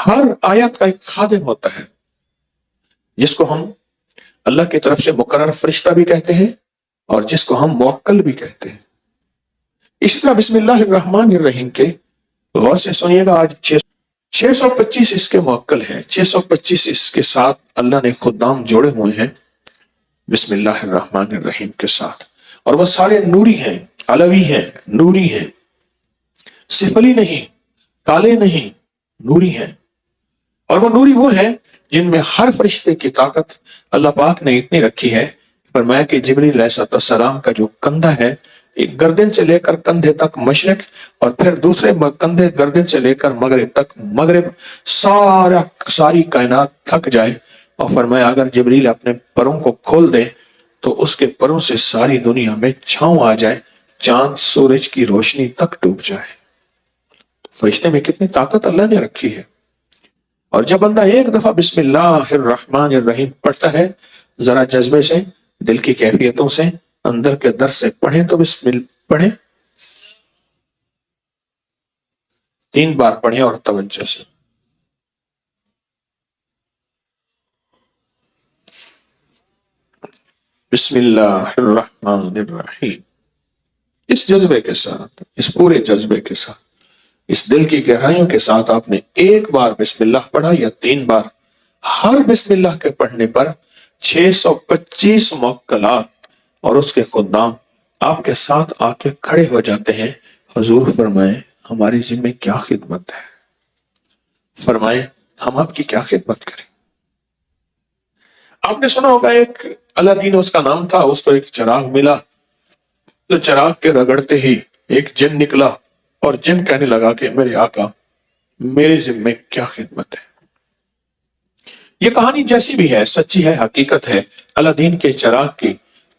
ہر آیت کا ایک خادم ہوتا ہے جس کو ہم اللہ کی طرف سے مقرر فرشتہ بھی کہتے ہیں اور جس کو ہم موکل بھی کہتے ہیں۔ اسی طرح بسم اللہ الرحمن الرحیم کے غور سے سنیے گا، آج 625 اس کے موکل ہیں، 625 اس کے ساتھ اللہ نے خدام جوڑے ہوئے ہیں بسم اللہ الرحمن الرحیم کے ساتھ، اور وہ سارے نوری ہیں، علوی ہیں، نوری ہیں، سفلی نہیں، کالے نہیں، نوری ہیں۔ اور وہ نوری وہ ہیں جن میں ہر فرشتے کی طاقت اللہ پاک نے اتنی رکھی ہے، فرمایا کہ جبریل علیہ السلام کا جو کندھا ہے، ایک گردن سے لے کر کندھے تک مشرق، اور پھر دوسرے کندھے گردن سے لے کر مغرب تک مغرب، ساری کائنات تھک جائے، اور فرمایا اگر جبریل اپنے پروں کو کھول دے تو اس کے پروں سے ساری دنیا میں چھاؤں آ جائے، چاند سورج کی روشنی تک ڈوب جائے۔ فرشتے میں کتنی طاقت اللہ نے رکھی ہے۔ اور جب بندہ ایک دفعہ بسم اللہ الرحمن الرحیم پڑھتا ہے، ذرا جذبے سے، دل کی کیفیتوں سے، اندر کے در سے پڑھیں تو پڑھیں 3 بار پڑھیں اور توجہ سے۔ بسم اللہ الرحمن الرحیم، اس جذبے کے ساتھ، اس پورے جذبے کے ساتھ، اس دل کی گہرائیوں کے ساتھ آپ نے ایک بار بسم اللہ پڑھا یا 3 بار، ہر بسم اللہ کے پڑھنے پر 625 موکلات اور اس کے خدام آپ کے ساتھ آ کے کھڑے ہو جاتے ہیں۔ حضور فرمائے ہماری ذمہ کیا خدمت ہے، فرمائے ہم آپ کی کیا خدمت کریں۔ آپ نے سنا ہوگا ایک الادین اس کا نام تھا، اس کو ایک چراغ ملا تو چراغ کے رگڑتے ہی ایک جن نکلا، اور جن کہنے لگا کہ میرے آقا میرے ذمہ کیا خدمت ہے۔ یہ کہانی جیسی بھی ہے، سچی ہے، حقیقت ہے الادین کے چراغ کی،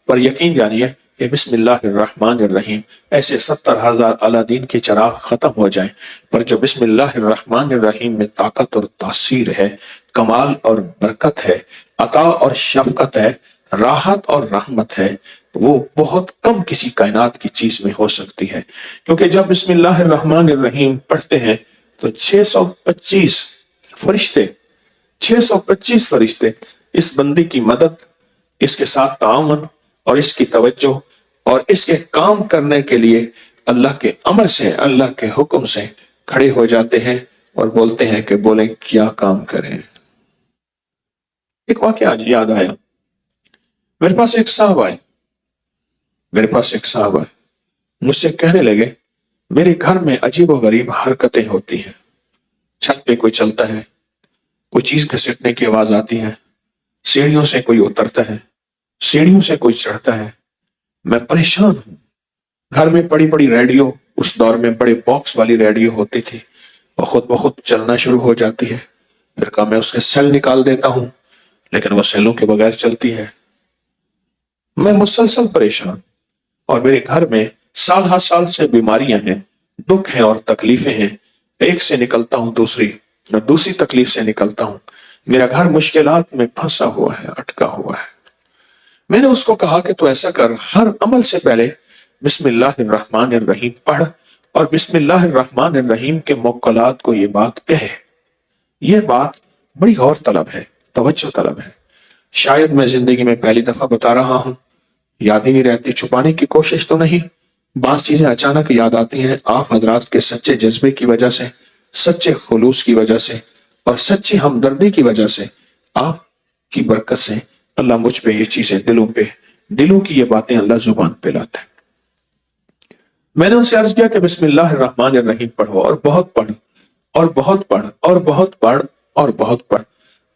پر یقین جانیے کہ بسم اللہ الرحمن الرحیم ایسے 70,000 الادین کے چراغ ختم ہو جائیں، پر جو بسم اللہ الرحمن الرحیم میں طاقت اور تاثیر ہے، کمال اور برکت ہے، عطا اور شفقت ہے، راحت اور رحمت ہے، وہ بہت کم کسی کائنات کی چیز میں ہو سکتی ہے۔ کیونکہ جب بسم اللہ الرحمن الرحیم پڑھتے ہیں تو 625 فرشتے 625 فرشتے اس بندی کی مدد، اس کے ساتھ تعاون اور اس کی توجہ اور اس کے کام کرنے کے لیے اللہ کے امر سے، اللہ کے حکم سے کھڑے ہو جاتے ہیں اور بولتے ہیں کہ بولیں کیا کام کریں۔ ایک واقعہ آج یاد آیا، میرے پاس ایک صاحب آئے، مجھ سے کہنے لگے میرے گھر میں عجیب و غریب حرکتیں ہوتی ہیں، چھت پہ کوئی چلتا ہے، کوئی چیز گھسٹنے کی آواز آتی ہے، سیڑھیوں سے کوئی اترتا ہے، سیڑھیوں سے کوئی چڑھتا ہے، میں پریشان ہوں۔ گھر میں بڑی ریڈیو، اس دور میں بڑے باکس والی ریڈیو ہوتی تھی، وہ خود بخود چلنا شروع ہو جاتی ہے، پھر کہا میں اس کے سیل نکال دیتا ہوں، لیکن وہ سیلوں کے بغیر چلتی ہے۔ میں مسلسل پریشان، اور میرے گھر میں سال ہر سال سے بیماریاں ہیں، دکھ ہیں اور تکلیفیں ہیں، ایک سے نکلتا ہوں دوسری، اور دوسری تکلیف سے نکلتا ہوں، میرا گھر مشکلات میں پھنسا ہوا ہے، اٹکا ہوا ہے۔ میں نے اس کو کہا کہ تو ایسا کر، ہر عمل سے پہلے بسم اللہ الرحمن الرحیم پڑھ، اور بسم اللہ الرحمن الرحیم کے موکلات کو یہ بات کہے۔ یہ بات بڑی غور طلب ہے، توجہ طلب ہے، شاید میں زندگی میں پہلی دفعہ بتا رہا ہوں، یاد ہی نہیں رہتی، چھپانے کی کوشش تو نہیں، بعض چیزیں اچانک یاد آتی ہیں، آپ حضرات کے سچے جذبے کی وجہ سے، سچے خلوص کی وجہ سے اور سچی ہمدردی کی وجہ سے، آپ کی برکت سے اللہ مجھ پہ یہ چیزیں دلوں کی یہ باتیں اللہ زبان پہ لاتا ہے۔ میں نے ان سے عرض کیا کہ بسم اللہ الرحمن الرحیم پڑھو، اور بہت پڑھ، اور بہت پڑھ، اور بہت پڑھ، اور بہت پڑھ،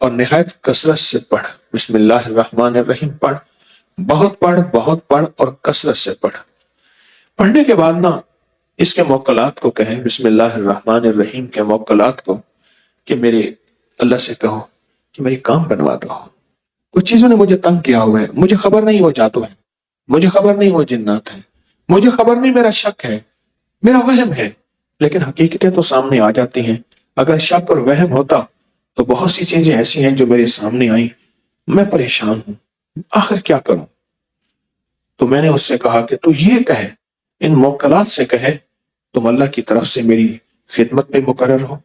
اور نہایت کثرت سے پڑھ۔ بسم اللہ الرحمن الرحیم پڑھ، بہت پڑھ اور کثرت سے پڑھ۔ پڑھنے کے بعد نا اس کے موکلات کو کہیں، بسم اللہ الرحمن الرحیم کے موکلات کو، کہ میرے اللہ سے کہو کہ میری کام بنوا دو، کچھ چیزوں نے مجھے تنگ کیا ہوا ہے، مجھے خبر نہیں وہ جادو ہے، مجھے خبر نہیں وہ جنات ہیں، مجھے خبر نہیں میرا شک ہے، میرا وہم ہے، لیکن حقیقتیں تو سامنے آ جاتی ہیں۔ اگر شک اور وہم ہوتا تو بہت سی چیزیں ایسی ہیں جو میرے سامنے آئیں، میں پریشان ہوں، آخر کیا کروں؟ تو میں نے اس سے کہا کہ تو یہ کہے، ان موکلات سے کہے تم اللہ کی طرف سے میری خدمت میں مقرر ہو،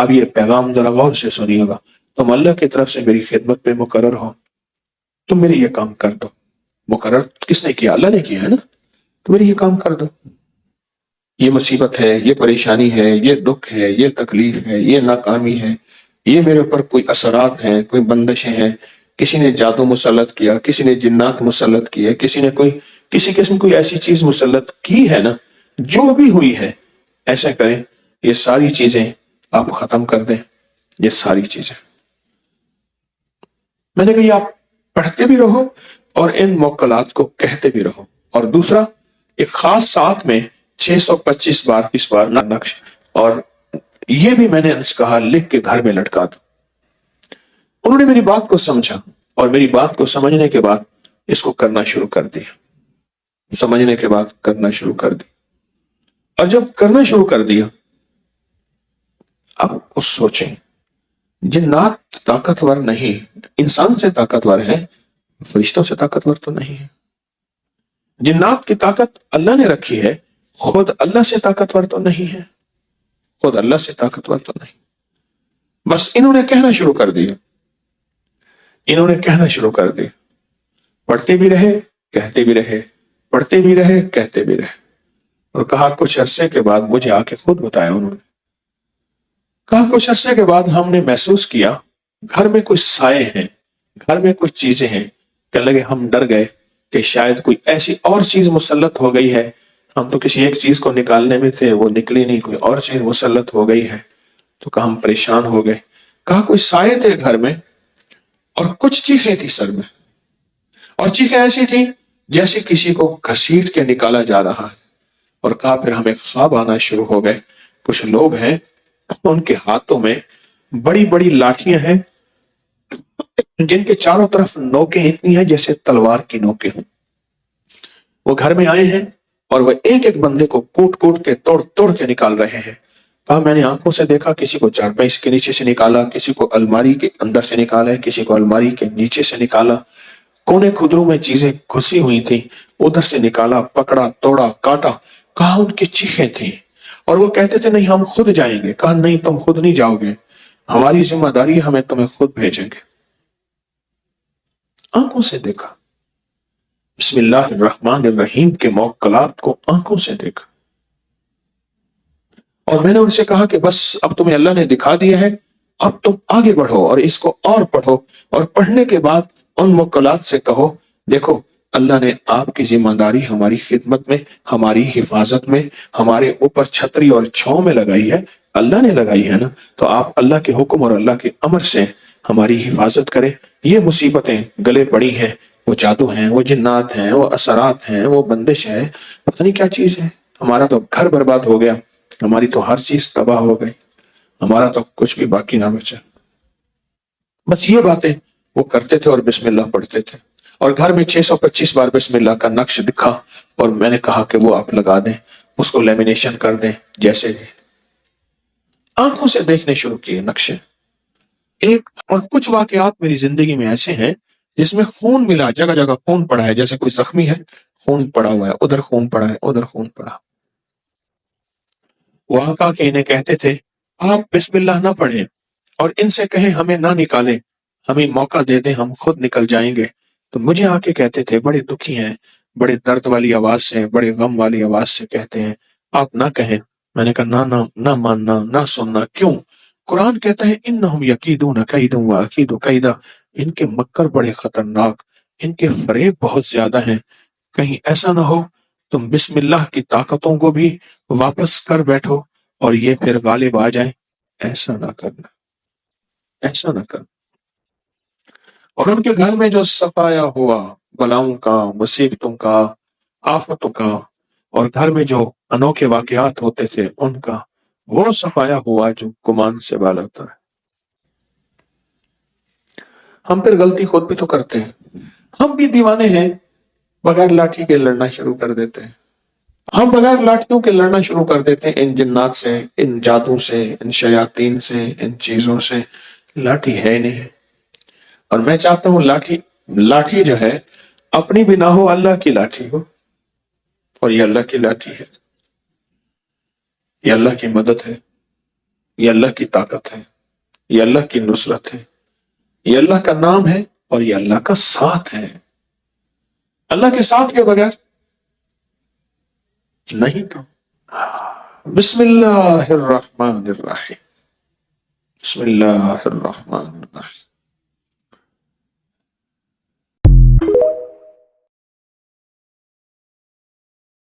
اب یہ پیغام ذرا غور سے سنیے گا، تم اللہ کی طرف سے میری خدمت پہ مقرر ہو، تم میری یہ کام کر دو۔ مقرر کس نے کیا؟ اللہ نے کیا ہے نا، تو میری یہ کام کر دو۔ یہ مصیبت ہے، یہ پریشانی ہے، یہ دکھ ہے، یہ تکلیف ہے، یہ ناکامی ہے، یہ میرے اوپر کوئی اثرات ہیں، کوئی بندشیں ہیں، کسی نے جادو مسلط کیا، کسی نے جنات مسلط کیے، کسی نے کسی قسم کوئی ایسی چیز مسلط کی ہے نا، جو بھی ہوئی ہے، ایسا کریں یہ ساری چیزیں آپ ختم کر دیں، یہ ساری چیزیں۔ میں نے کہا یہ آپ پڑھتے بھی رہو اور ان موکلات کو کہتے بھی رہو، اور دوسرا ایک خاص ساتھ میں 625 بار اس بار نقش، اور یہ بھی میں نے کہا لکھ کے گھر میں لٹکا دو۔ انہوں نے میری بات کو سمجھا اور میری بات کو سمجھنے کے بعد اس کو کرنا شروع کر دیا، سمجھنے کے بعد کرنا شروع کر دیا، اور جب کرنا شروع کر دیا، اب اس سوچیں جنات طاقتور نہیں، انسان سے طاقتور ہے، فرشتوں سے طاقتور تو نہیں ہے۔ جنات کی طاقت اللہ نے رکھی ہے، خود اللہ سے طاقتور تو نہیں ہے، خود اللہ سے طاقتور تو نہیں۔ بس انہوں نے کہنا شروع کر دیا، انہوں نے کہنا شروع کر دیا، پڑھتے بھی رہے کہتے بھی رہے، پڑھتے بھی رہے کہتے بھی رہے، اور کہا کچھ عرصے کے بعد مجھے آ کے خود بتایا انہوں نے، کہا کچھ عرصے کے بعد ہم نے محسوس کیا گھر میں کچھ سائے ہیں، گھر میں کچھ چیزیں ہیں، کہنے لگے ہم ڈر گئے کہ شاید کوئی ایسی اور چیز مسلط ہو گئی ہے، ہم تو کسی ایک چیز کو نکالنے میں تھے، وہ نکلی نہیں، کوئی اور چیز مسلط ہو گئی ہے، تو کہا ہم پریشان ہو گئے۔ کہا کوئی سائے تھے گھر میں اور کچھ چیخیں تھی سر میں، اور چیخیں ایسی تھیں جیسے کسی کو گھسیٹ کے نکالا جا رہا ہے، اور کہا پھر ہمیں خواب آنا شروع ہو گئے، کچھ لوگ ہیں ان کے ہاتھوں میں بڑی بڑی لاٹھیاں ہیں جن کے چاروں طرف نوکیں اتنی ہیں جیسے تلوار کی نوکیں ہوں، وہ گھر میں آئے ہیں اور وہ ایک ایک بندے کو کوٹ کوٹ کے توڑ توڑ کے نکال رہے ہیں۔ کہا میں نے آنکھوں سے دیکھا، کسی کو چارپائی کے نیچے سے نکالا، کسی کو الماری کے اندر سے نکالا، کسی کو الماری کے نیچے سے نکالا، کونے خدروں میں چیزیں گھسی ہوئی تھیں، ادھر سے نکالا، پکڑا، توڑا، کاٹا۔ کہا ان کی چیخیں تھیں، اور وہ کہتے تھے نہیں ہم خود جائیں گے۔ کہا نہیں تم خود نہیں جاؤ گے، ہماری ذمہ داری ہے، ہمیں تمہیں خود بھیجیں گے۔ آنکھوں سے دیکھا، بسم اللہ الرحمن الرحیم کے موکلات کو آنکھوں سے دیکھا، اور میں نے ان سے کہا کہ بس اب تمہیں اللہ نے دکھا دیا ہے، اب تم آگے بڑھو اور اس کو اور پڑھو، اور پڑھنے کے بعد ان موکلات سے کہو دیکھو اللہ نے آپ کی ذمہ داری ہماری خدمت میں، ہماری حفاظت میں، ہمارے اوپر چھتری اور چھاؤں میں لگائی ہے، اللہ نے لگائی ہے نا، تو آپ اللہ کے حکم اور اللہ کے امر سے ہماری حفاظت کریں۔ یہ مصیبتیں گلے پڑی ہیں، وہ جادو ہیں، وہ جنات ہیں، وہ اثرات ہیں، وہ بندش ہے، پتہ نہیں کیا چیز ہے، ہمارا تو گھر برباد ہو گیا، ہماری تو ہر چیز تباہ ہو گئی، ہمارا تو کچھ بھی باقی نہ بچا۔ بس یہ باتیں وہ کرتے تھے اور بسم اللہ پڑھتے تھے، اور گھر میں 625 بار بسم اللہ کا نقش دکھا، اور میں نے کہا کہ وہ آپ لگا دیں، اس کو لیمینیشن کر دیں، جیسے آنکھوں سے دیکھنے شروع کیے نقشے۔ ایک اور کچھ واقعات میری زندگی میں ایسے ہیں جس میں خون ملا، جگہ جگہ خون پڑا ہے، جیسے کوئی زخمی ہے، خون پڑا ہوا ہے، ادھر خون پڑا ہے، ادھر خون پڑا۔ وہ آقا کے انہیں کہتے تھے آپ بسم اللہ نہ پڑھیں اور ان سے کہیں ہمیں نہ نکالیں، ہمیں موقع دے دیں، ہم خود نکل جائیں گے۔ تو مجھے آ کے کہتے تھے، بڑے دکھی ہیں، بڑے درد والی آواز سے، بڑے غم والی آواز سے کہتے ہیں آپ نہ کہیں۔ میں نے کہا نہ نہ نہ ماننا، نہ سننا۔ کیوں؟ قرآن کہتا ہے انہم یکیدون کیدا واکید کیدا، ان کے مکر بڑے خطرناک، ان کے فریب بہت زیادہ ہیں، کہیں ایسا نہ ہو تم بسم اللہ کی طاقتوں کو بھی واپس کر بیٹھو اور یہ پھر غالب آ جائیں۔ ایسا نہ کرنا، ایسا نہ کرنا۔ اور ان کے گھر میں جو صفایا ہوا بلاؤں کا، مصیبتوں کا، آفتوں کا، اور گھر میں جو انوکھے واقعات ہوتے تھے ان کا، وہ صفایا ہوا جو گمان سے بالا تر ہے۔ ہم پھر غلطی خود بھی تو کرتے ہیں، ہم بھی دیوانے ہیں، بغیر لاٹھی کے لڑنا شروع کر دیتے ہیں، ہم بغیر لاٹھیوں کے لڑنا شروع کر دیتے ہیں، ان جنات سے، ان جادو سے، ان شیاطین سے، ان چیزوں سے۔ لاٹھی ہے نہیں، اور میں چاہتا ہوں لاٹھی جو ہے اپنی بھی نہ ہو، اللہ کی لاٹھی ہو، اور یہ اللہ کی لاٹھی ہے، یہ اللہ کی مدد ہے، یہ اللہ کی طاقت ہے، یہ اللہ کی نصرت ہے، یہ اللہ کا نام ہے، اور یہ اللہ کا ساتھ ہے۔ اللہ کے ساتھ کے بغیر نہیں تو۔ بسم اللہ الرحمن الرحیم، بسم اللہ الرحمن الرحیم۔